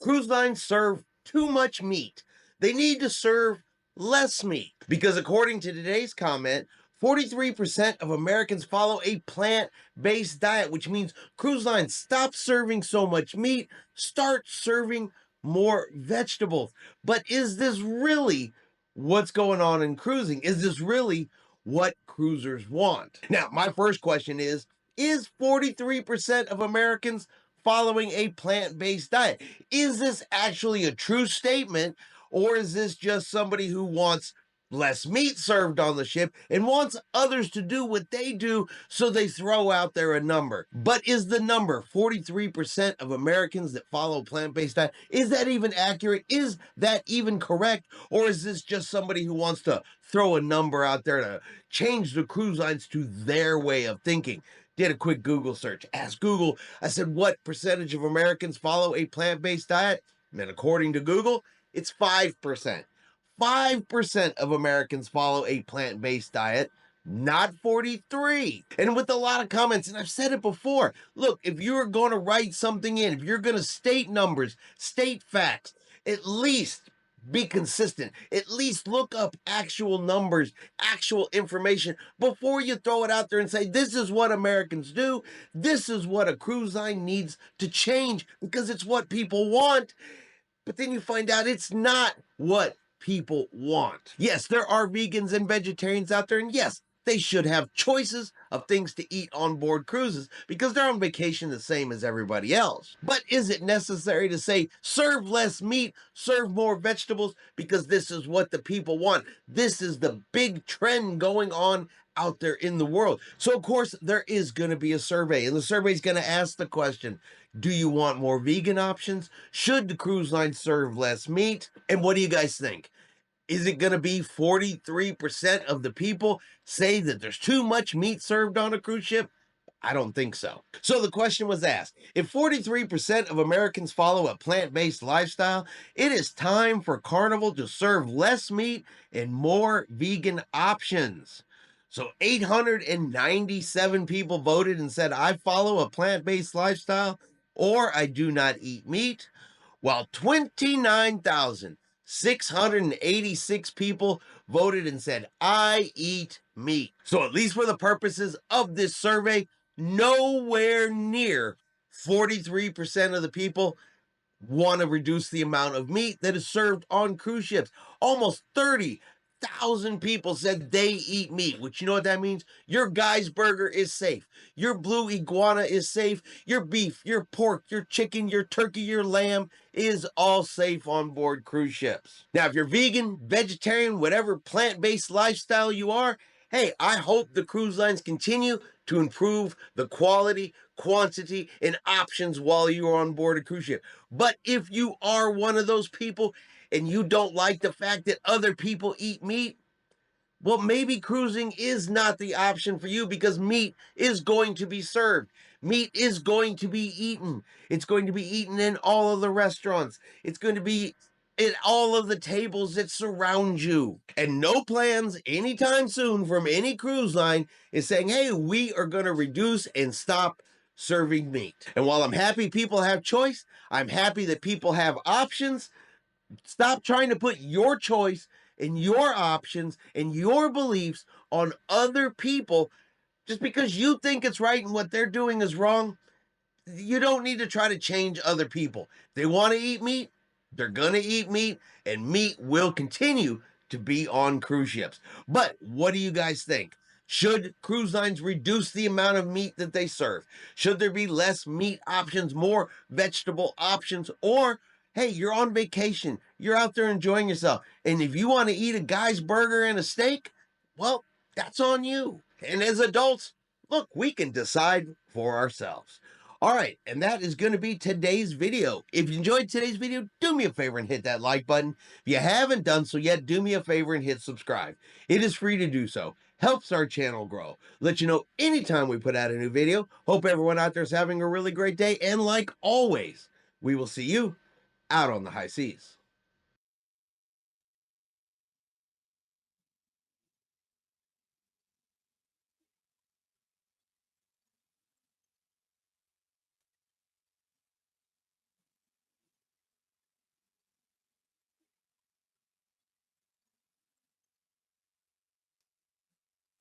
cruise lines serve too much meat. They need to serve less meat because, according to today's comment, 43% of Americans follow a plant-based diet, which means cruise lines stop serving so much meat, start serving more vegetables. But is this really what's going on in cruising? Is this really what cruisers want? Now, my first question is 43% of Americans following a plant-based diet? Is this actually a true statement, or is this just somebody who wants less meat served on the ship and wants others to do what they do, so they throw out there a number? But is the number 43% of Americans that follow plant-based diet, is that even accurate? Is that even correct? Or is this just somebody who wants to throw a number out there to change the cruise lines to their way of thinking? Did a quick Google search, asked Google, I said, what percentage of Americans follow a plant-based diet? And according to Google, it's 5%. 5% of Americans follow a plant-based diet, not 43. And with a lot of comments, and I've said it before, look, if you're going to write something in, if you're going to state numbers, state facts, at least be consistent. At least look up actual numbers, actual information before you throw it out there and say, this is what Americans do. This is what a cruise line needs to change because it's what people want. But then you find out it's not what people want. Yes, there are vegans and vegetarians out there, and yes, they should have choices of things to eat on board cruises because they're on vacation the same as everybody else. But is it necessary to say, serve less meat, serve more vegetables, because this is what the people want? This is the big trend going on out there in the world. So, of course, there is going to be a survey, and the survey is going to ask the question, do you want more vegan options? Should the cruise line serve less meat? And what do you guys think? Is it going to be 43% of the people say that there's too much meat served on a cruise ship? I don't think so. So the question was asked, if 43% of Americans follow a plant-based lifestyle, it is time for Carnival to serve less meat and more vegan options. So 897 people voted and said, I follow a plant-based lifestyle or I do not eat meat, while 29,686 people voted and said, I eat meat. So at least for the purposes of this survey, nowhere near 43% of the people want to reduce the amount of meat that is served on cruise ships. Almost 30,000 people said they eat meat, which, you know what that means? Your guy's burger is safe. Your blue iguana is safe. Your beef, your pork, your chicken, your turkey, your lamb is all safe on board cruise ships. Now, if you're vegan, vegetarian, whatever plant-based lifestyle you are, hey, I hope the cruise lines continue to improve the quality, quantity, and options while you're on board a cruise ship. But if you are one of those people and you don't like the fact that other people eat meat, well, maybe cruising is not the option for you because meat is going to be served. Meat is going to be eaten. It's going to be eaten in all of the restaurants. It's going to be at all of the tables that surround you. And no plans anytime soon from any cruise line is saying, hey, we are going to reduce and stop serving meat. And while I'm happy people have choice, I'm happy that people have options. Stop trying to put your choice and your options and your beliefs on other people just because you think it's right and what they're doing is wrong. You don't need to try to change other people. If they want to eat meat, they're going to eat meat, and meat will continue to be on cruise ships. But what do you guys think? Should cruise lines reduce the amount of meat that they serve? Should there be less meat options, more vegetable options? Or, hey, you're on vacation, you're out there enjoying yourself, and if you want to eat a guy's burger and a steak, well, that's on you. And as adults, look, we can decide for ourselves. All right, and that is going to be today's video. If you enjoyed today's video, do me a favor and hit that like button. If you haven't done so yet, do me a favor and hit subscribe. It is free to do so. Helps our channel grow. Let you know anytime we put out a new video. Hope everyone out there is having a really great day. And like always, we will see you out on the high seas.